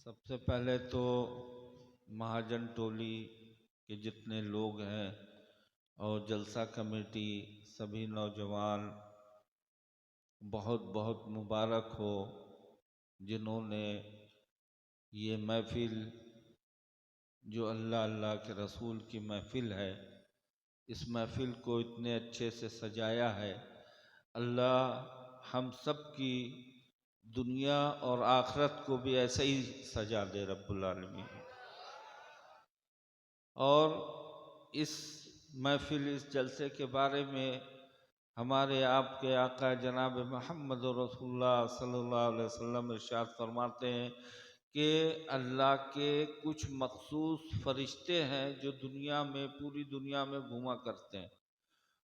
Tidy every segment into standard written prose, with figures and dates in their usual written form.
سب سے پہلے تو مہاجن ٹولی کے جتنے لوگ ہیں اور جلسہ کمیٹی سبھی نوجوان بہت بہت مبارک ہو جنہوں نے یہ محفل جو اللہ کے رسول کی محفل ہے اس محفل کو اتنے اچھے سے سجایا ہے۔ اللہ ہم سب کی دنیا اور آخرت کو بھی ایسے ہی سجا دے رب العالمین۔ اور اس محفل اس جلسے کے بارے میں ہمارے آپ کے آقا جناب محمد رسول اللہ صلی اللہ علیہ وسلم ارشاد فرماتے ہیں کہ اللہ کے کچھ مخصوص فرشتے ہیں جو پوری دنیا میں گھوما کرتے ہیں،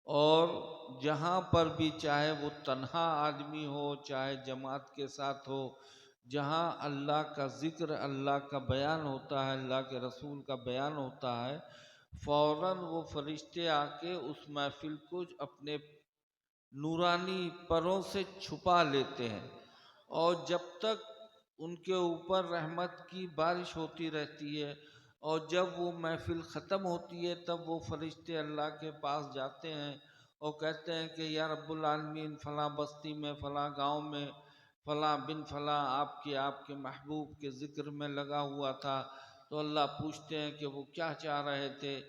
اور جہاں پر بھی چاہے وہ تنہا آدمی ہو چاہے جماعت کے ساتھ ہو، جہاں اللہ کا ذکر اللہ کا بیان ہوتا ہے اللہ کے رسول کا بیان ہوتا ہے، فوراً وہ فرشتے آ کے اس محفل کو اپنے نورانی پروں سے چھپا لیتے ہیں، اور جب تک ان کے اوپر رحمت کی بارش ہوتی رہتی ہے، اور جب وہ محفل ختم ہوتی ہے تب وہ فرشتے اللہ کے پاس جاتے ہیں اور کہتے ہیں کہ یا رب العالمین فلاں بستی میں فلاں گاؤں میں فلاں بن فلاں آپ کے محبوب کے ذکر میں لگا ہوا تھا، تو اللہ پوچھتے ہیں کہ وہ کیا چاہ رہے تھے،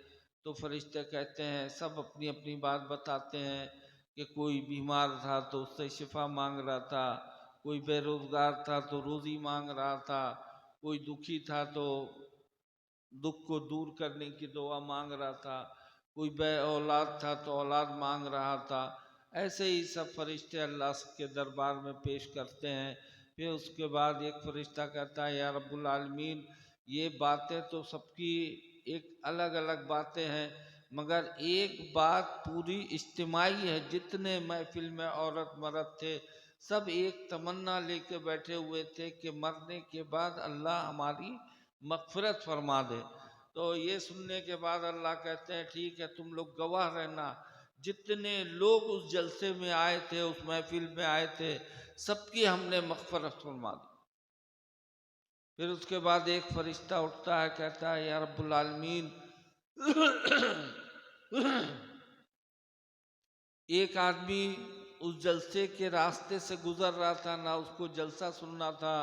تو فرشتے کہتے ہیں، سب اپنی اپنی بات بتاتے ہیں کہ کوئی بیمار تھا تو اس سے شفا مانگ رہا تھا، کوئی بے روزگار تھا تو روزی مانگ رہا تھا، کوئی دکھی تھا تو دکھ کو دور کرنے کی دعا مانگ رہا تھا، کوئی بے اولاد تھا تو اولاد مانگ رہا تھا۔ ایسے ہی سب فرشتے اللہ کے دربار میں پیش کرتے ہیں۔ پھر اس کے بعد ایک فرشتہ کہتا ہے یا رب العالمین یہ باتیں تو سب کی ایک الگ الگ باتیں ہیں، مگر ایک بات پوری اجتماعی ہے، جتنے محفل میں عورت مرد تھے سب ایک تمنا لے کے بیٹھے ہوئے تھے کہ مرنے کے بعد اللہ ہماری مغفرت فرما دے۔ تو یہ سننے کے بعد اللہ کہتے ہیں ٹھیک ہے تم لوگ گواہ رہنا، جتنے لوگ اس جلسے میں آئے تھے اس محفل میں آئے تھے سب کی ہم نے مغفرت فرما دی۔ پھر اس کے بعد ایک فرشتہ اٹھتا ہے کہتا ہے یا رب العالمین ایک آدمی اس جلسے کے راستے سے گزر رہا تھا، نہ اس کو جلسہ سننا تھا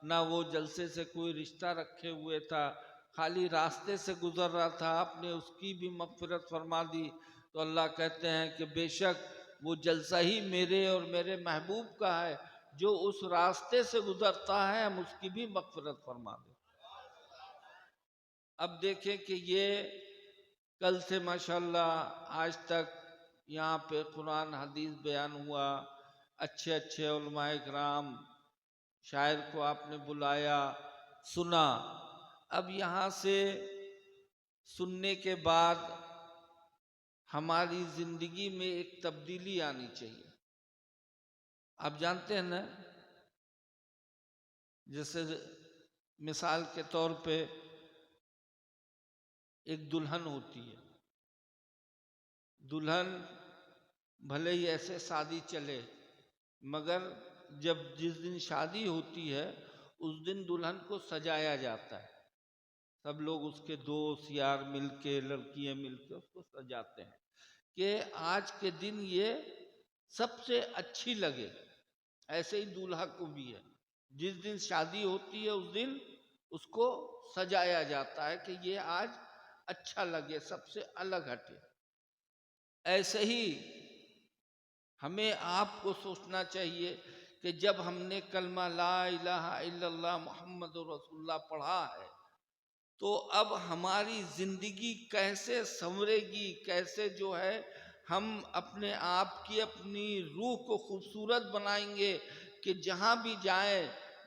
نہ وہ جلسے سے کوئی رشتہ رکھے ہوئے تھا، خالی راستے سے گزر رہا تھا، آپ نے اس کی بھی مغفرت فرما دی۔ تو اللہ کہتے ہیں کہ بے شک وہ جلسہ ہی میرے اور میرے محبوب کا ہے، جو اس راستے سے گزرتا ہے ہم اس کی بھی مغفرت فرما دیں۔ اب دیکھیں کہ یہ کل سے ماشاءاللہ آج تک یہاں پہ قرآن حدیث بیان ہوا، اچھے اچھے علماء کرام شاعر کو آپ نے بلایا سنا۔ اب یہاں سے سننے کے بعد ہماری زندگی میں ایک تبدیلی آنی چاہیے۔ آپ جانتے ہیں نا، جیسے مثال کے طور پہ ایک دلہن ہوتی ہے، دلہن بھلے ہی ایسے شادی چلے مگر جس دن شادی ہوتی ہے اس دن دلہن کو سجایا جاتا ہے، سب لوگ اس کے دوست یار مل کے لڑکیاں مل کے اس کو سجاتے ہیں کہ آج کے دن یہ سب سے اچھی لگے۔ ایسے ہی دولہا کو بھی ہے، جس دن شادی ہوتی ہے اس دن اس کو سجایا جاتا ہے کہ یہ آج اچھا لگے، سب سے الگ ہٹے۔ ایسے ہی ہمیں آپ کو سوچنا چاہیے کہ جب ہم نے کلمہ لا الہ الا اللہ محمد رسول اللہ پڑھا ہے تو اب ہماری زندگی کیسے سنورے گی، کیسے جو ہے ہم اپنے آپ کی اپنی روح کو خوبصورت بنائیں گے کہ جہاں بھی جائیں،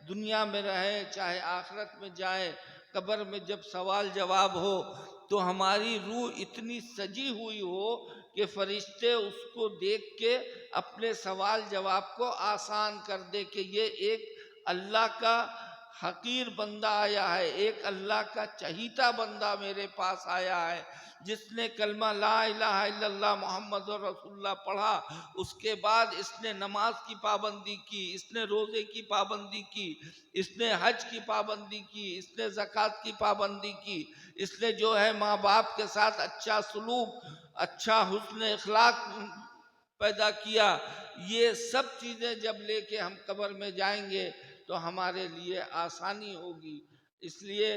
دنیا میں رہیں چاہے آخرت میں جائیں، قبر میں جب سوال جواب ہو تو ہماری روح اتنی سجی ہوئی ہو کہ فرشتے اس کو دیکھ کے اپنے سوال جواب کو آسان کر دے کہ یہ ایک اللہ کا حقیر بندہ آیا ہے، ایک اللہ کا چہیتا بندہ میرے پاس آیا ہے، جس نے کلمہ لا الہ الا اللہ محمد رسول اللہ پڑھا، اس کے بعد اس نے نماز کی پابندی کی، اس نے روزے کی پابندی کی، اس نے حج کی پابندی کی، اس نے زکوٰۃ کی پابندی کی، اس نے جو ہے ماں باپ کے ساتھ اچھا سلوک، اچھا حسن اخلاق پیدا کیا۔ یہ سب چیزیں جب لے کے ہم قبر میں جائیں گے تو ہمارے لیے آسانی ہوگی۔ اس لیے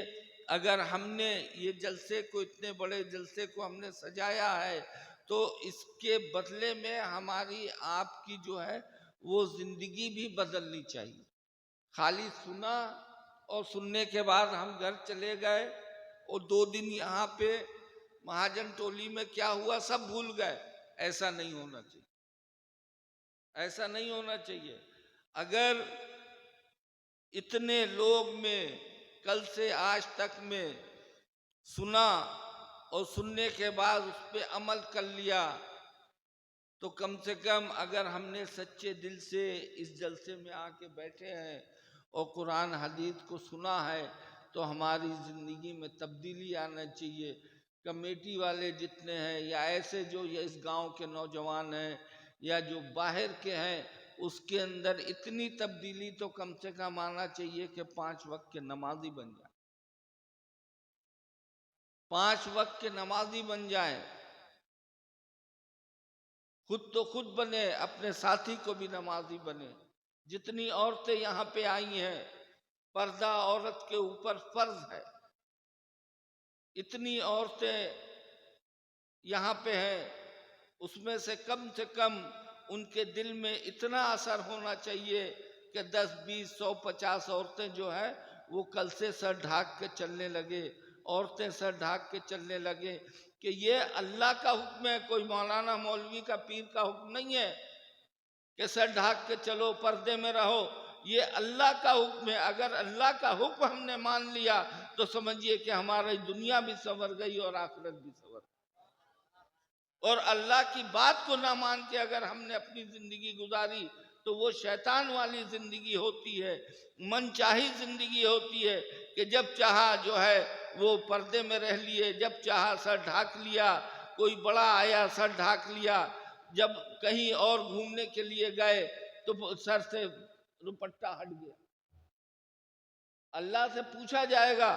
اگر ہم نے یہ جلسے کو، اتنے بڑے جلسے کو ہم نے سجایا ہے، تو اس کے بدلے میں ہماری آپ کی جو ہے وہ زندگی بھی بدلنی چاہیے۔ خالی سنا اور سننے کے بعد ہم گھر چلے گئے اور 2 دن یہاں پہ مہاجن ٹولی میں کیا ہوا سب بھول گئے، ایسا نہیں ہونا چاہیے، ایسا نہیں ہونا چاہیے۔ اگر اتنے لوگ میں کل سے آج تک میں سنا اور سننے کے بعد اس پہ عمل کر لیا، تو کم سے کم اگر ہم نے سچے دل سے اس جلسے میں آ کے بیٹھے ہیں اور قرآن حدیث کو سنا ہے، تو ہماری زندگی میں تبدیلی آنا چاہیے۔ کمیٹی والے جتنے ہیں یا ایسے جو اس گاؤں کے نوجوان ہیں یا جو باہر کے ہیں، اس کے اندر اتنی تبدیلی تو کم سے کم آنا چاہیے کہ 5 وقت کے نمازی بن جائیں، 5 وقت کے نمازی بن جائیں، خود تو خود بنے، اپنے ساتھی کو بھی نمازی بنے۔ جتنی عورتیں یہاں پہ آئی ہیں، پردہ عورت کے اوپر فرض ہے، اتنی عورتیں یہاں پہ ہیں، اس میں سے کم ان کے دل میں اتنا اثر ہونا چاہیے کہ 10 20 100 50 عورتیں جو ہے وہ کل سے سر ڈھانک کے چلنے لگے، عورتیں سر ڈھانک کے چلنے لگے، کہ یہ اللہ کا حکم ہے، کوئی مولانا مولوی کا پیر کا حکم نہیں ہے کہ سر ڈھانک کے چلو، پردے میں رہو۔ یہ اللہ کا حکم ہے۔ اگر اللہ کا حکم ہم نے مان لیا تو سمجھیے کہ ہماری دنیا بھی سنور گئی اور آخرت بھی سنور گئی۔ اور اللہ کی بات کو نہ مان کے اگر ہم نے اپنی زندگی گزاری تو وہ شیطان والی زندگی ہوتی ہے، من چاہی زندگی ہوتی ہے، کہ جب چاہا جو ہے وہ پردے میں رہ لیے، جب چاہا سر ڈھانک لیا، کوئی بڑا آیا سر ڈھانک لیا، جب کہیں اور گھومنے کے لیے گئے تو سر سے دوپٹہ ہٹ گیا۔ اللہ سے پوچھا جائے گا،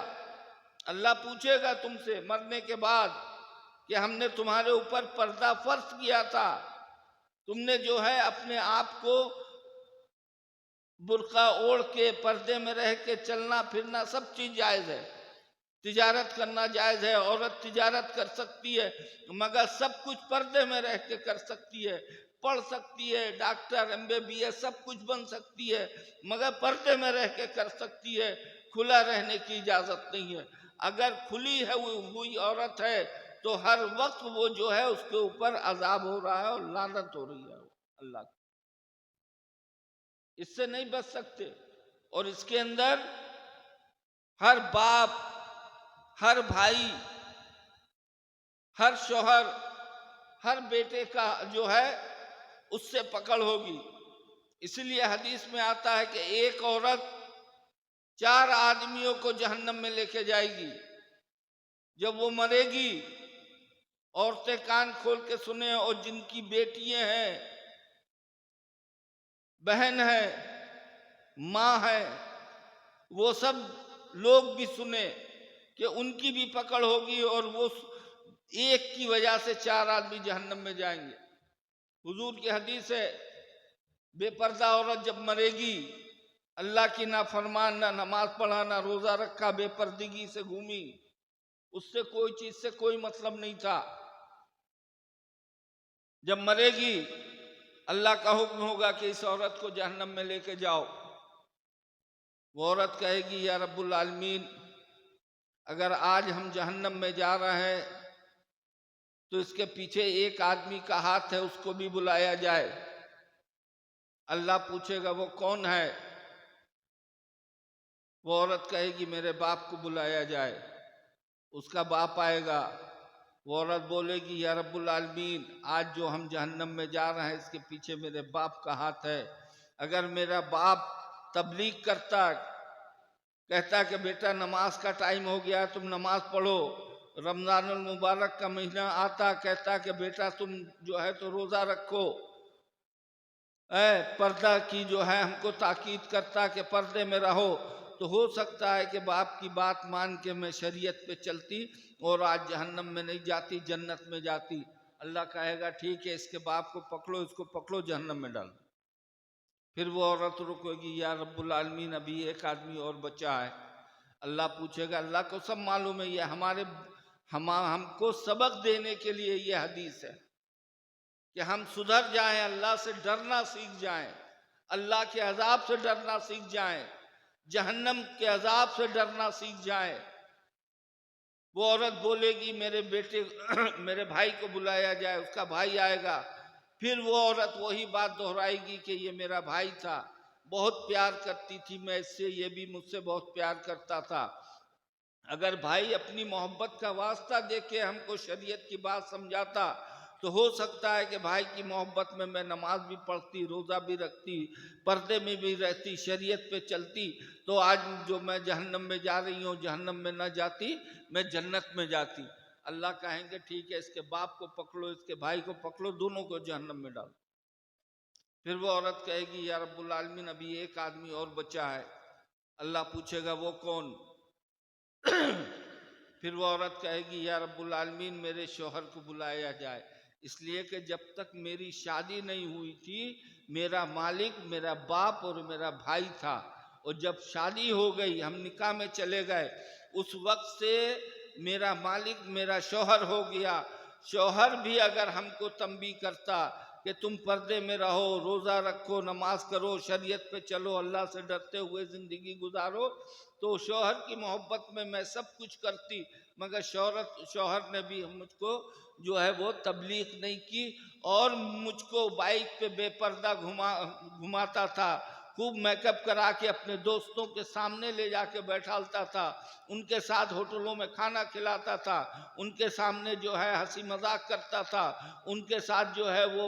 اللہ پوچھے گا تم سے مرنے کے بعد کہ ہم نے تمہارے اوپر پردہ فرض کیا تھا، تم نے جو ہے اپنے آپ کو برقع اوڑھ کے پردے میں رہ کے چلنا پھرنا سب چیز جائز ہے، تجارت کرنا جائز ہے، عورت تجارت کر سکتی ہے، مگر سب کچھ پردے میں رہ کے کر سکتی ہے، پڑھ سکتی ہے، ڈاکٹر MBBS سب کچھ بن سکتی ہے، مگر پردے میں رہ کے کر سکتی ہے، کھلا رہنے کی اجازت نہیں ہے۔ اگر کھلی ہے ہوئی عورت ہے تو ہر وقت وہ جو ہے اس کے اوپر عذاب ہو رہا ہے اور لعنت ہو رہی ہے اللہ کی، اس سے نہیں بچ سکتے۔ اور اس کے اندر ہر باپ، ہر بھائی، ہر شوہر، ہر بیٹے کا جو ہے اس سے پکڑ ہوگی۔ اس لیے حدیث میں آتا ہے کہ ایک عورت 4 آدمیوں کو جہنم میں لے کے جائے گی۔ جب وہ مرے گی، عورتیں کان کھول کے سنیں، اور جن کی بیٹیاں ہیں، بہن ہے، ماں ہے، وہ سب لوگ بھی سنیں کہ ان کی بھی پکڑ ہوگی، اور وہ ایک کی وجہ سے 4 آدمی جہنم میں جائیں گے۔ حضور کی حدیث ہے، بے پردہ عورت جب مرے گی، اللہ کی نافرمان، نہ نماز پڑھا، نہ روزہ رکھا، بے پردگی سے گھومی، اس سے کوئی چیز سے کوئی مطلب نہیں تھا، جب مرے گی اللہ کا حکم ہوگا کہ اس عورت کو جہنم میں لے کے جاؤ۔ وہ عورت کہے گی یا رب العالمین، اگر آج ہم جہنم میں جا رہے ہیں تو اس کے پیچھے ایک آدمی کا ہاتھ ہے، اس کو بھی بلایا جائے۔ اللہ پوچھے گا وہ کون ہے؟ وہ عورت کہے گی میرے باپ کو بلایا جائے۔ اس کا باپ آئے گا، وہ عورت بولے گی یا رب العالمین، آج جو ہم جہنم میں جا رہے ہیں اس کے پیچھے میرے باپ کا ہاتھ ہے، اگر میرا باپ تبلیغ کرتا کہتا کہ بیٹا نماز کا ٹائم ہو گیا، تم نماز پڑھو۔ رمضان المبارک کا مہینہ آتا، کہتا کہ بیٹا تم جو ہے تو روزہ رکھو۔ پردہ کی جو ہے ہم کو تاکید کرتا کہ پردے میں رہو۔ تو ہو سکتا ہے کہ باپ کی بات مان کے میں شریعت پہ چلتی اور آج جہنم میں نہیں جاتی، جنت میں جاتی۔ اللہ کہے گا ٹھیک ہے، اس کے باپ کو پکڑو، اس کو پکڑو، جہنم میں ڈالو۔ پھر وہ عورت رکے گی، یا رب العالمین ابھی ایک آدمی اور بچا ہے۔ اللہ پوچھے گا، اللہ کو سب معلوم ہے، یہ ہم کو سبق دینے کے لیے یہ حدیث ہے کہ ہم سدھر جائیں، اللہ سے ڈرنا سیکھ جائیں، اللہ کے عذاب سے ڈرنا سیکھ جائیں، جہنم کے عذاب سے ڈرنا سیکھ جائیں۔ وہ عورت بولے گی میرے بھائی کو بلایا جائے، اس کا بھائی آئے گا۔ پھر وہ عورت وہی بات دہرائے گی کہ یہ میرا بھائی تھا، بہت پیار کرتی تھی میں اس سے، یہ بھی مجھ سے بہت پیار کرتا تھا۔ اگر بھائی اپنی محبت کا واسطہ دے کے ہم کو شریعت کی بات سمجھاتا تو ہو سکتا ہے کہ بھائی کی محبت میں نماز بھی پڑھتی، روزہ بھی رکھتی، پردے میں بھی رہتی، شریعت پہ چلتی، تو آج جو میں جہنم میں جا رہی ہوں جہنم میں نہ جاتی، میں جنت میں جاتی۔ اللہ کہیں گے ٹھیک ہے، اس کے باپ کو پکڑو، اس کے بھائی کو پکڑو، دونوں کو جہنم میں ڈالو۔ پھر وہ عورت کہے گی یا رب العالمین ابھی ایک آدمی اور بچا ہے۔ اللہ پوچھے گا وہ کون؟ پھر وہ عورت کہے گی یا رب العالمین میرے شوہر کو بلایا جائے، اس لیے کہ جب تک میری شادی نہیں ہوئی تھی میرا مالک میرا باپ اور میرا بھائی تھا، اور جب شادی ہو گئی ہم نکاح میں چلے گئے، اس وقت سے میرا مالک میرا شوہر ہو گیا۔ شوہر بھی اگر ہم کو تنبیہ کرتا کہ تم پردے میں رہو، روزہ رکھو، نماز کرو، شریعت پہ چلو، اللہ سے ڈرتے ہوئے زندگی گزارو، تو شوہر کی محبت میں سب کچھ کرتی، مگر شوہر نے بھی مجھ کو جو ہے وہ تبلیغ نہیں کی، اور مجھ کو بائک پہ بے پردہ گھماتا تھا، خوب میک اپ کرا کے اپنے دوستوں کے سامنے لے جا کے بیٹھالتا تھا، ان کے ساتھ ہوٹلوں میں کھانا کھلاتا تھا، ان کے سامنے جو ہے ہنسی مذاق کرتا تھا، ان کے ساتھ جو ہے وہ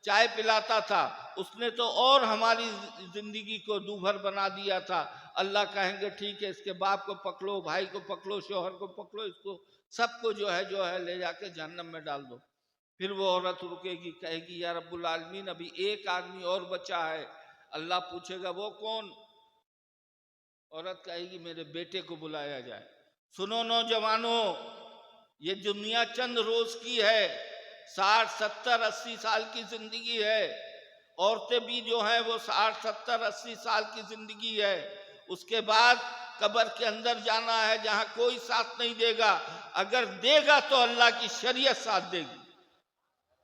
چائے پلاتا تھا۔ اس نے تو اور ہماری زندگی کو دوبھر بنا دیا تھا۔ اللہ کہیں گے ٹھیک ہے، اس کے باپ کو پکڑو، بھائی کو پکڑو، شوہر کو پکڑو، اس کو سب کو جو ہے لے جا کے جہنم میں ڈال دو۔ پھر وہ عورت رکے گی، کہے گی یا رب العالمین ابھی ایک آدمی اور بچا ہے۔ اللہ پوچھے گا وہ کون؟ عورت کہے گی میرے بیٹے کو بلایا جائے۔ سنو نوجوانوں، یہ دنیا چند روز کی ہے، 60 70 80 سال کی زندگی ہے۔ عورتیں بھی جو ہیں وہ 60 70 80 سال کی زندگی ہے۔ اس کے بعد قبر کے اندر جانا ہے جہاں کوئی ساتھ نہیں دے گا، اگر دے گا تو اللہ کی شریعت ساتھ دے گی۔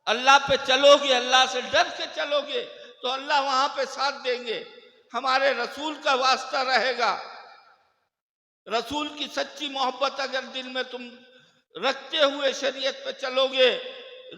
اللہ پہ چلو گے، اللہ سے ڈر کے چلو گے تو اللہ وہاں پہ ساتھ دیں گے۔ ہمارے رسول کا واسطہ رہے گا، رسول کی سچی محبت اگر دل میں تم رکھتے ہوئے شریعت پہ چلو گے،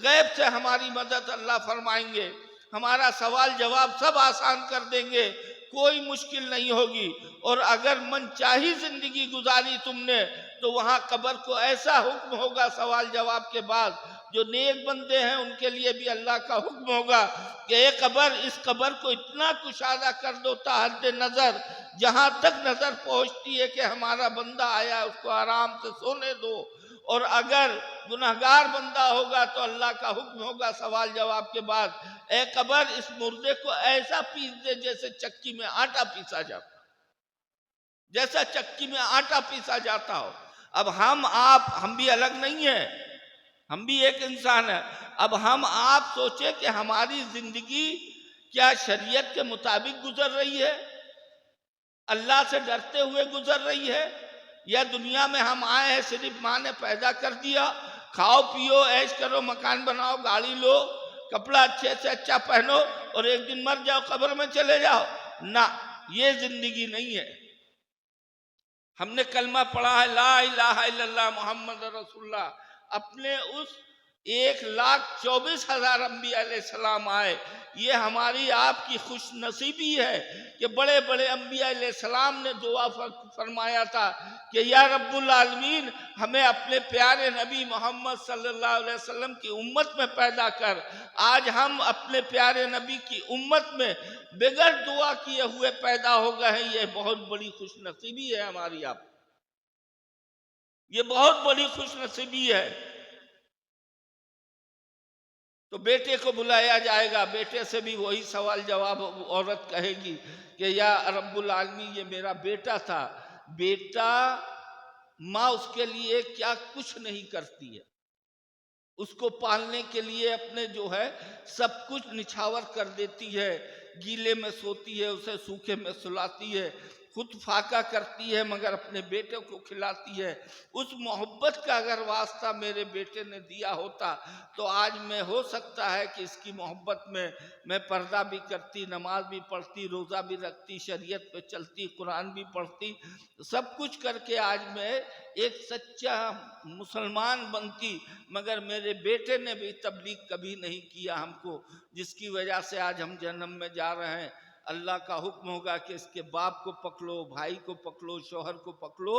غیب سے ہماری مدد اللہ فرمائیں گے، ہمارا سوال جواب سب آسان کر دیں گے، کوئی مشکل نہیں ہوگی۔ اور اگر من چاہی زندگی گزاری تم نے تو وہاں قبر کو ایسا حکم ہوگا سوال جواب کے بعد، جو نیک بندے ہیں ان کے لیے بھی اللہ کا حکم ہوگا کہ اے قبر، اس قبر کو اتنا کشادہ کر دو تا حد نظر، جہاں تک نظر پہنچتی ہے کہ ہمارا بندہ آیا اس کو آرام سے سونے دو۔ اور اگر گناہگار بندہ ہوگا تو اللہ کا حکم ہوگا سوال جواب کے بعد، اے قبر اس مردے کو ایسا پیس دے جیسے چکی میں آٹا پیسا جاتا، جیسا چکی میں آٹا پیسا جاتا ہو۔ اب ہم بھی الگ نہیں ہیں، ہم بھی ایک انسان ہیں۔ اب ہم آپ سوچیں کہ ہماری زندگی کیا شریعت کے مطابق گزر رہی ہے، اللہ سے ڈرتے ہوئے گزر رہی ہے، یا دنیا میں ہم آئے ہیں صرف ماں نے پیدا کر دیا، کھاؤ پیو عیش کرو، مکان بناؤ، گاڑی لو، کپڑا اچھے سے اچھا پہنو اور ایک دن مر جاؤ قبر میں چلے جاؤ؟ نہ، یہ زندگی نہیں ہے۔ ہم نے کلمہ پڑھا ہے لا الہ الا اللہ محمد رسول اللہ، اپنے اس 1,24,000 انبیاء علیہ السلام آئے. یہ ہماری آپ کی خوش نصیبی ہے کہ بڑے بڑے انبیاء علیہ السلام نے دعا فرمایا تھا کہ یا رب العالمین ہمیں اپنے پیارے نبی محمد صلی اللہ علیہ وسلم کی امت میں پیدا کر. آج ہم اپنے پیارے نبی کی امت میں بغیر دعا کیے ہوئے پیدا ہو گئے ہیں. یہ بہت بڑی خوش نصیبی ہے ہماری آپ، یہ بہت بڑی خوش نصیبی ہے. تو بیٹے کو بلایا جائے گا، بیٹے سے بھی وہی سوال جواب عورت کہے گی کہ یا رب العالمین یہ میرا بیٹا تھا. بیٹا، ماں اس کے لیے کیا کچھ نہیں کرتی ہے، اس کو پالنے کے لیے اپنے جو ہے سب کچھ نچھاور کر دیتی ہے. گیلے میں سوتی ہے، اسے سوکھے میں سلاتی ہے، خود فاقہ کرتی ہے مگر اپنے بیٹے کو کھلاتی ہے. اس محبت کا اگر واسطہ میرے بیٹے نے دیا ہوتا تو آج میں ہو سکتا ہے کہ اس کی محبت میں پردہ بھی کرتی، نماز بھی پڑھتی، روزہ بھی رکھتی، شریعت پہ چلتی، قرآن بھی پڑھتی، سب کچھ کر کے آج میں ایک سچا مسلمان بنتی. مگر میرے بیٹے نے بھی تبلیغ کبھی نہیں کیا ہم کو، جس کی وجہ سے آج ہم جہنم میں جا رہے ہیں. اللہ کا حکم ہوگا کہ اس کے باپ کو پکڑو، بھائی کو پکڑو، شوہر کو پکڑو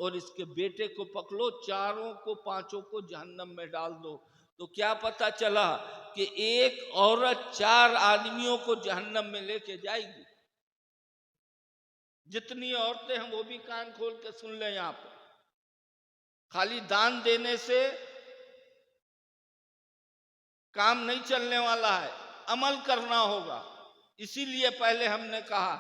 اور اس کے بیٹے کو پکڑو، چاروں کو پانچوں کو جہنم میں ڈال دو. تو کیا پتا چلا کہ ایک عورت 4 آدمیوں کو جہنم میں لے کے جائے گی. جتنی عورتیں ہیں وہ بھی کان کھول کے سن لیں. یہاں پہ خالی دان دینے سے کام نہیں چلنے والا ہے، عمل کرنا ہوگا. اسی لیے پہلے ہم نے کہا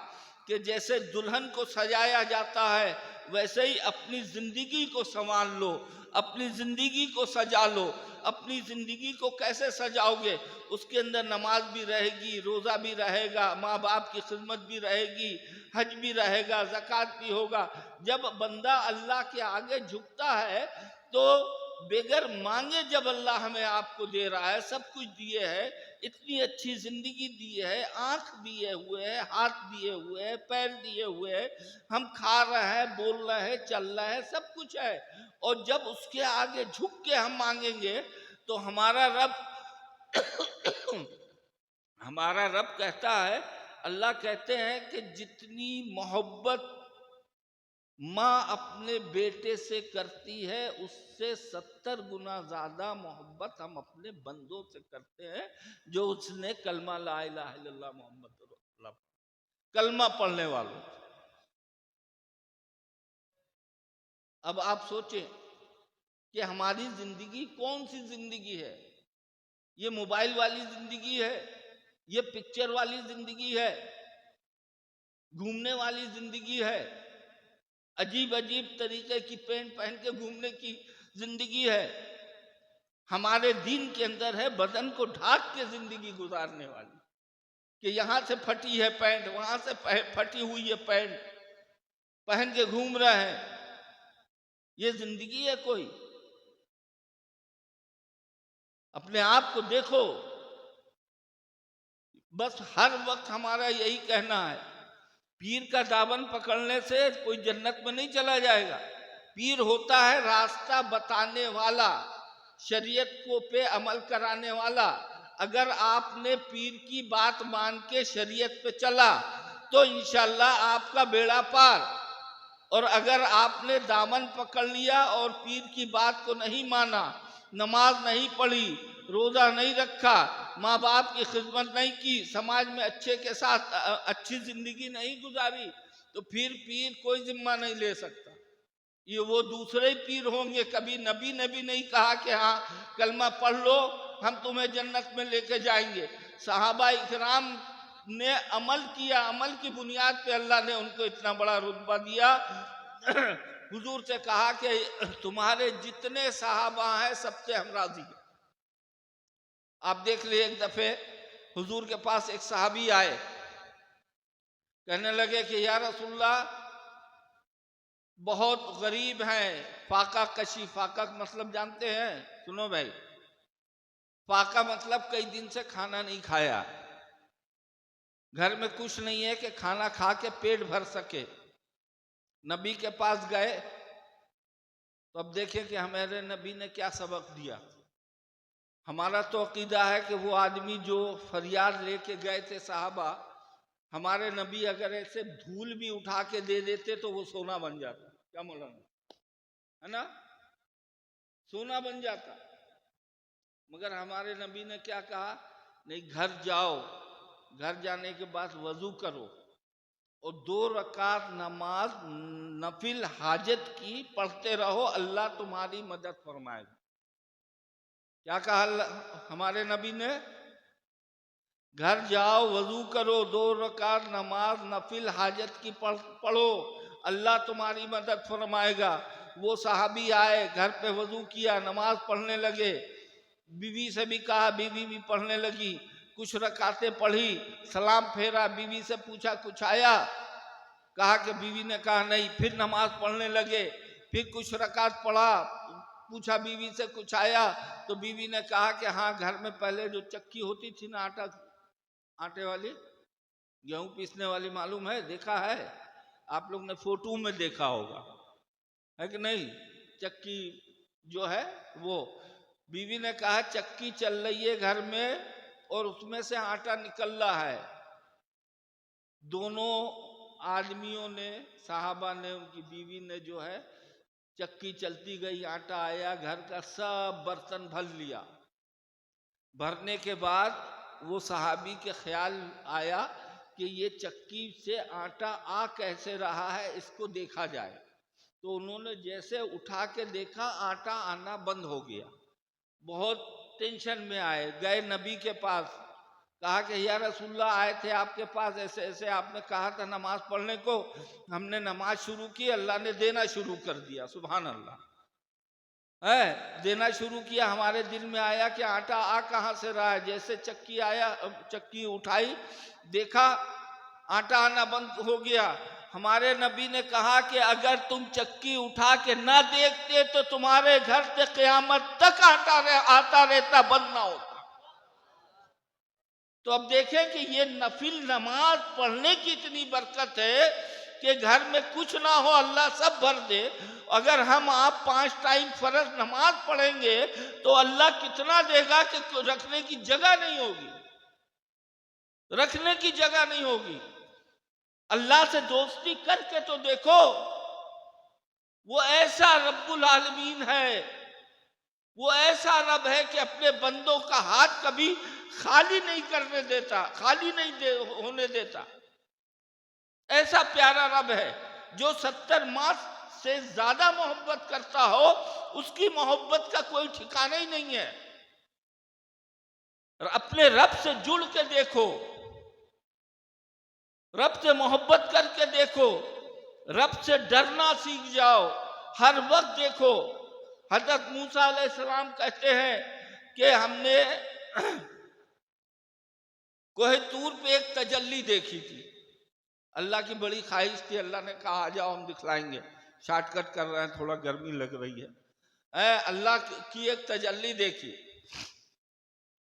کہ جیسے دلہن کو سجایا جاتا ہے ویسے ہی اپنی زندگی کو سنوار لو، اپنی زندگی کو سجا لو. اپنی زندگی کو کیسے سجاؤ گے؟ اس کے اندر نماز بھی رہے گی، روزہ بھی رہے گا، ماں باپ کی خدمت بھی رہے گی، حج بھی رہے گا، زکوٰۃ بھی ہوگا. جب بندہ اللہ کے آگے جھکتا ہے تو بغیر مانگے جب اللہ ہمیں آپ کو دے رہا ہے، سب کچھ دیے ہے، اتنی اچھی زندگی دی ہے، آنکھ دیے ہوئے ہے، ہاتھ دیے ہوئے ہے، پیر دیے ہوئے ہے، ہم کھا رہے ہیں، بول رہے ہیں، چل رہے ہیں، سب کچھ ہے. اور جب اس کے آگے جھک کے ہم مانگیں گے تو ہمارا رب کہتا ہے، اللہ کہتے ہیں کہ جتنی محبت ماں اپنے بیٹے سے کرتی ہے اس سے 70 گنا زیادہ محبت ہم اپنے بندوں سے کرتے ہیں جو اس نے کلمہ لا الہ الا اللہ محمد رسول اللہ، کلمہ پڑھنے والوں. اب آپ سوچیں کہ ہماری زندگی کون سی زندگی ہے؟ یہ موبائل والی زندگی ہے؟ یہ پکچر والی زندگی ہے؟ گھومنے والی زندگی ہے؟ عجیب عجیب طریقے کی پینٹ پہن کے گھومنے کی زندگی ہے؟ ہمارے دین کے اندر ہے بدن کو ڈھانک کے زندگی گزارنے والی، کہ یہاں سے پھٹی ہے پینٹ، وہاں سے پھٹی ہوئی ہے پینٹ پہن کے گھوم رہے ہیں. یہ زندگی ہے کوئی؟ اپنے آپ کو دیکھو. بس ہر وقت ہمارا یہی کہنا ہے، پیر کا دامن پکڑنے سے کوئی جنت میں نہیں چلا جائے گا. پیر ہوتا ہے راستہ بتانے والا، شریعت کو پہ عمل کرانے والا. اگر آپ نے پیر کی بات مان کے شریعت پہ چلا تو انشاءاللہ آپ کا بیڑا پار. اور اگر آپ نے دامن پکڑ لیا اور پیر کی بات کو نہیں مانا، نماز نہیں پڑھی، روزہ نہیں رکھا، ماں باپ کی خدمت نہیں کی، سماج میں اچھے کے ساتھ اچھی زندگی نہیں گزاری، تو پھر پیر کوئی ذمہ نہیں لے سکتا. یہ وہ دوسرے پیر ہوں گے. کبھی نبی نے بھی نہیں کہا کہ ہاں کلمہ پڑھ لو ہم تمہیں جنت میں لے کے جائیں گے. صحابہ اکرام نے عمل کیا، عمل کی بنیاد پہ اللہ نے ان کو اتنا بڑا رتبہ دیا. حضور سے کہا کہ تمہارے جتنے صحابہ ہیں سب سے ہم راضی ہیں. آپ دیکھ لیں، ایک دفعہ حضور کے پاس ایک صحابی آئے، کہنے لگے کہ یا رسول اللہ بہت غریب ہیں، فاقہ کشی. فاقہ مطلب جانتے ہیں؟ سنو بھائی، فاقہ مطلب کئی دن سے کھانا نہیں کھایا، گھر میں کچھ نہیں ہے کہ کھانا کھا کے پیٹ بھر سکے. نبی کے پاس گئے تو اب دیکھیں کہ ہمارے نبی نے کیا سبق دیا. ہمارا تو عقیدہ ہے کہ وہ آدمی جو فریاد لے کے گئے تھے صحابہ، ہمارے نبی اگر ایسے دھول بھی اٹھا کے دے دیتے تو وہ سونا بن جاتا. کیا مولانا ہے نا، سونا بن جاتا. مگر ہمارے نبی نے کیا کہا؟ نہیں، گھر جاؤ، گھر جانے کے بعد وضو کرو اور 2 رکعت نماز نفل حاجت کی پڑھتے رہو، اللہ تمہاری مدد فرمائے گا. کیا کہا ہمارے نبی نے؟ گھر جاؤ، وضو کرو، 2 رکعت نماز نفل حاجت کی پڑھو، اللہ تمہاری مدد فرمائے گا. وہ صحابی آئے، گھر پہ وضو کیا، نماز پڑھنے لگے. بیوی سے بھی کہا، بیوی بھی پڑھنے لگی. کچھ رکعتیں پڑھی، سلام پھیرا، بیوی سے پوچھا کچھ آیا؟ کہا کہ بیوی نے کہا نہیں. پھر نماز پڑھنے لگے، پھر کچھ رکعت پڑھا، پوچھا بیوی سے کچھ آیا؟ تو بیوی نے کہا کہ ہاں، گھر میں پہلے جو چکی ہوتی تھی نا، آٹے والی، گیہوں پیسنے والی، معلوم ہے؟ دیکھا ہے آپ لوگ نے، فوٹو میں دیکھا ہوگا، ہے کہ نہیں؟ چکی جو ہے وہ. بیوی نے کہا چکی چل رہی ہے گھر میں اور اس میں سے آٹا نکل رہا ہے. دونوں آدمیوں نے، صحابہ نے، ان کی بیوی نے جو ہے، چکی چلتی گئی، آٹا آیا، گھر کا سب برتن بھر لیا. بھرنے کے بعد وہ صحابی کے خیال آیا کہ یہ چکی سے آٹا آ کیسے رہا ہے، اس کو دیکھا جائے. تو انہوں نے جیسے اٹھا کے دیکھا، آٹا آنا بند ہو گیا. بہت ٹینشن میں آئے، گئے نبی کے پاس، کہا کہ یا رسول اللہ، آئے تھے آپ کے پاس، ایسے ایسے آپ نے کہا تھا نماز پڑھنے کو، ہم نے نماز شروع کی، اللہ نے دینا شروع کر دیا. سبحان اللہ ہے، دینا شروع کیا. ہمارے دل میں آیا کہ آٹا آ کہاں سے رہا ہے. جیسے چکی آیا، چکی اٹھائی، دیکھا آٹا آنا بند ہو گیا. ہمارے نبی نے کہا کہ اگر تم چکی اٹھا کے نہ دیکھتے تو تمہارے گھر سے قیامت تک آتا رہتا، بند نہ ہوتا. تو اب دیکھیں کہ یہ نفل نماز پڑھنے کی اتنی برکت ہے کہ گھر میں کچھ نہ ہو، اللہ سب بھر دے. اگر ہم آپ 5 ٹائم فرض نماز پڑھیں گے تو اللہ کتنا دے گا کہ رکھنے کی جگہ نہیں ہوگی، رکھنے کی جگہ نہیں ہوگی. اللہ سے دوستی کر کے تو دیکھو، وہ ایسا رب العالمین ہے، وہ ایسا رب ہے کہ اپنے بندوں کا ہاتھ کبھی خالی نہیں کرنے دیتا، خالی نہیں ہونے دیتا. ایسا پیارا رب ہے جو 70 ماہ سے زیادہ محبت کرتا ہو، اس کی محبت کا کوئی ٹھکانہ ہی نہیں ہے. اپنے رب سے جڑ کے دیکھو، رب سے محبت کر کے دیکھو، رب سے ڈرنا سیکھ جاؤ. ہر وقت دیکھو، حضرت موسیٰ علیہ السلام کہتے ہیں کہ ہم نے کوہ طور پہ ایک تجلی دیکھی تھی. اللہ کی بڑی خواہش تھی، اللہ نے کہا آ جاؤ ہم دکھلائیں گے. شارٹ کٹ کر رہے ہیں، تھوڑا گرمی لگ رہی ہے. اللہ کی ایک تجلی دیکھی.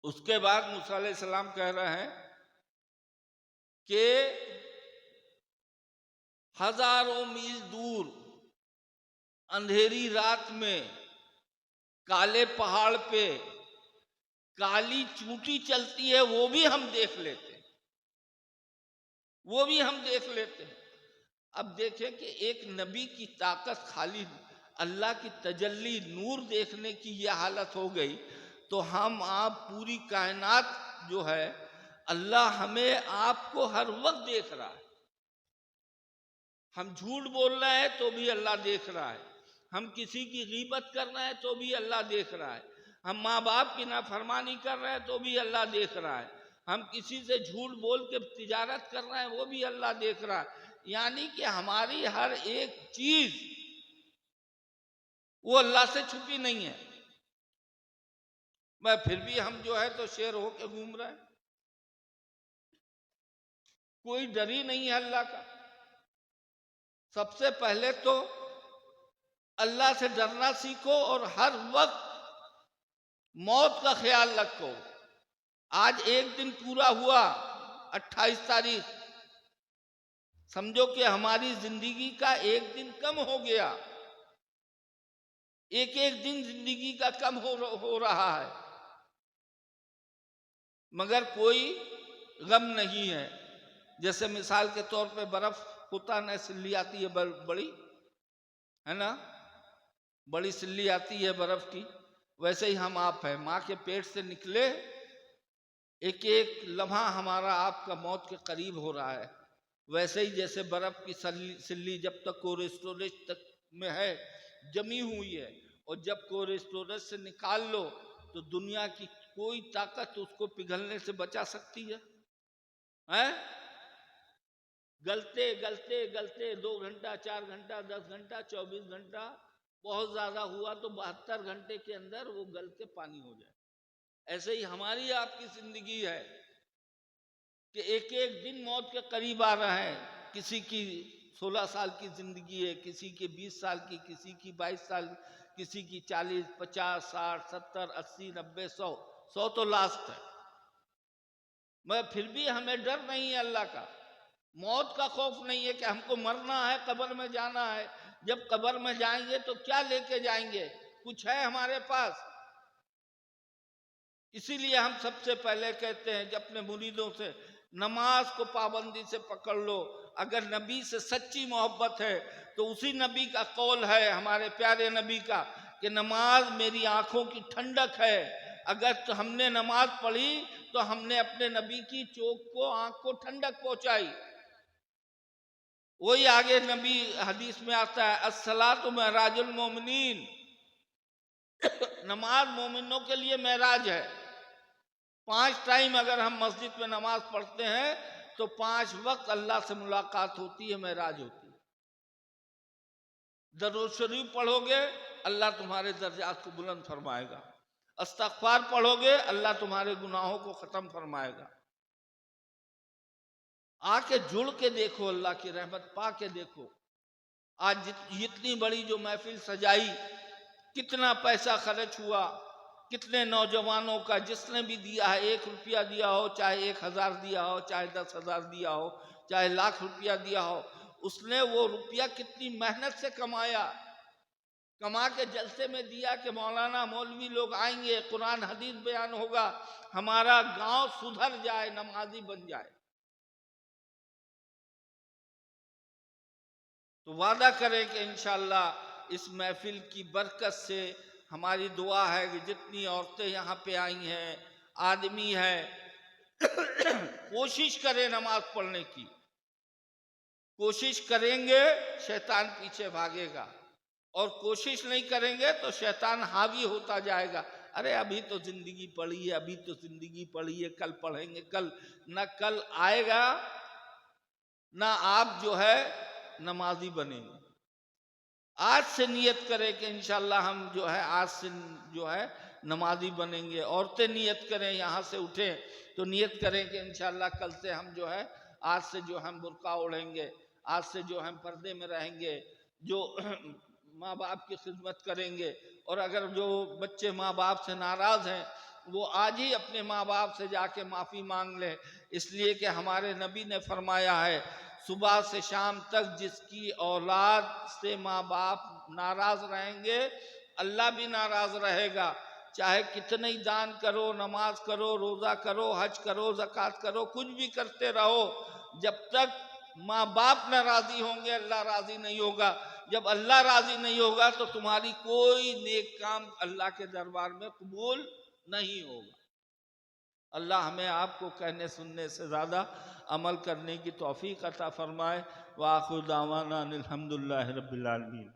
اس کے بعد موسیٰ علیہ السلام کہہ رہے ہیں کہ ہزاروں میل دور اندھیری رات میں کالے پہاڑ پہ کالی چونٹی چلتی ہے، وہ بھی ہم دیکھ لیتے، وہ بھی ہم دیکھ لیتے. اب دیکھیں کہ ایک نبی کی طاقت، خالی اللہ کی تجلی نور دیکھنے کی یہ حالت ہو گئی، تو ہم آپ پوری کائنات جو ہے، اللہ ہمیں آپ کو ہر وقت دیکھ رہا ہے. ہم جھوٹ بول رہے ہیں تو بھی اللہ دیکھ رہا ہے، ہم کسی کی غیبت کر رہے ہیں تو بھی اللہ دیکھ رہا ہے، ہم ماں باپ کی نافرمانی کر رہے ہیں تو بھی اللہ دیکھ رہا ہے، ہم کسی سے جھوٹ بول کے تجارت کر رہے ہیں وہ بھی اللہ دیکھ رہا ہے. یعنی کہ ہماری ہر ایک چیز وہ اللہ سے چھپی نہیں ہے. میں پھر بھی ہم جو ہے تو شیر ہو کے گھوم رہے ہیں، کوئی ڈر ہی نہیں ہے اللہ کا. سب سے پہلے تو اللہ سے ڈرنا سیکھو اور ہر وقت موت کا خیال رکھو. آج ایک دن پورا ہوا، 28 تاریخ، سمجھو کہ ہماری زندگی کا ایک دن کم ہو گیا، ایک ایک دن زندگی کا کم ہو رہا ہے. مگر کوئی غم نہیں ہے. جیسے مثال کے طور پہ برف ہوتا نا، سلی آتی ہے بڑی، ہے نا، بڑی سلی آتی ہے برف کی، ویسے ہی ہم آپ ہیں. ماں کے پیٹ سے نکلے ایک ایک لمحہ ہمارا آپ کا موت کے قریب ہو رہا ہے. ویسے ہی جیسے برف کی سلی جب تک کولڈ اسٹوریج تک میں ہے جمی ہوئی ہے، اور جب کولڈ اسٹوریج سے نکال لو تو دنیا کی کوئی طاقت اس کو پگھلنے سے بچا سکتی ہے؟ گلتے گلتے گلتے 2 گھنٹہ 4 گھنٹہ 10 گھنٹہ 24 گھنٹہ، بہت زیادہ ہوا تو 72 گھنٹے کے اندر وہ گل کے پانی ہو جائے. ایسے ہی ہماری آپ کی زندگی ہے کہ ایک ایک دن موت کے قریب آ رہا ہے. کسی کی 16 سال کی زندگی ہے، کسی کی 20 سال کی، کسی کی 22 سال، کسی کی 40 50 60 70 80 90 100 تو لاسٹ ہے. مگر پھر بھی ہمیں ڈر نہیں ہے اللہ کا، موت کا خوف نہیں ہے کہ ہم کو مرنا ہے، قبر میں جانا ہے. جب قبر میں جائیں گے تو کیا لے کے جائیں گے؟ کچھ ہے ہمارے پاس؟ اسی لیے ہم سب سے پہلے کہتے ہیں کہ اپنے مریدوں سے نماز کو پابندی سے پکڑ لو. اگر نبی سے سچی محبت ہے تو اسی نبی کا قول ہے، ہمارے پیارے نبی کا، کہ نماز میری آنکھوں کی ٹھنڈک ہے. اگر تو ہم نے نماز پڑھی تو ہم نے اپنے نبی کی چوک کو، آنکھ کو ٹھنڈک پہنچائی. وہی آگے نبی حدیث میں آتا ہے، الصلاۃ معراج المومنین، نماز مومنوں کے لیے معراج ہے. 5 ٹائم اگر ہم مسجد میں نماز پڑھتے ہیں تو 5 وقت اللہ سے ملاقات ہوتی ہے، معراج ہوتی ہے. درود شریف پڑھو گے اللہ تمہارے درجات کو بلند فرمائے گا. استغفار پڑھو گے اللہ تمہارے گناہوں کو ختم فرمائے گا. آ کے جڑ کے دیکھو، اللہ کی رحمت پا کے دیکھو. آج اتنی بڑی جو محفل سجائی، کتنا پیسہ خرچ ہوا، کتنے نوجوانوں کا، جس نے بھی دیا ہے، 1 روپیہ دیا ہو، چاہے 1000 دیا ہو، چاہے 10,000 دیا ہو، چاہے لاکھ روپیہ دیا ہو، اس نے وہ روپیہ کتنی محنت سے کمایا، کما کے جلسے میں دیا کہ مولانا مولوی لوگ آئیں گے، قرآن حدیث بیان ہوگا، ہمارا گاؤں سدھر جائے، نمازی بن جائے. تو وعدہ کریں کہ انشاءاللہ اس محفل کی برکت سے ہماری دعا ہے کہ جتنی عورتیں یہاں پہ آئی ہیں، آدمی ہیں، کوشش کریں نماز پڑھنے کی. کوشش کریں گے شیطان پیچھے بھاگے گا، اور کوشش نہیں کریں گے تو شیطان حاوی ہوتا جائے گا. ارے ابھی تو زندگی پڑی ہے، ابھی تو زندگی پڑی ہے، کل پڑھیں گے. کل نہ کل آئے گا، نہ آپ جو ہے نمازی بنیں گے. آج سے نیت کریں کہ انشاءاللہ ہم جو ہے آج سے جو ہے نمازی بنیں گے. عورتیں نیت کریں، یہاں سے اٹھیں تو نیت کریں کہ انشاءاللہ کل سے ہم جو ہے، آج سے جو ہم برقع اوڑھیں گے، آج سے جو ہم پردے میں رہیں گے، جو ماں باپ کی خدمت کریں گے. اور اگر جو بچے ماں باپ سے ناراض ہیں وہ آج ہی اپنے ماں باپ سے جا کے معافی مانگ لیں. اس لیے کہ ہمارے نبی نے فرمایا ہے، صبح سے شام تک جس کی اولاد سے ماں باپ ناراض رہیں گے اللہ بھی ناراض رہے گا. چاہے کتنے ہی دان کرو، نماز کرو، روزہ کرو، حج کرو، زکوٰۃ کرو، کچھ بھی کرتے رہو، جب تک ماں باپ نہ راضی ہوں گے اللہ راضی نہیں ہوگا. جب اللہ راضی نہیں ہوگا تو تمہاری کوئی نیک کام اللہ کے دربار میں قبول نہیں ہوگا. اللہ ہمیں آپ کو کہنے سننے سے زیادہ عمل کرنے کی توفیق عطا فرمائے. وآخر دعوانا الحمدللہ رب العالمین.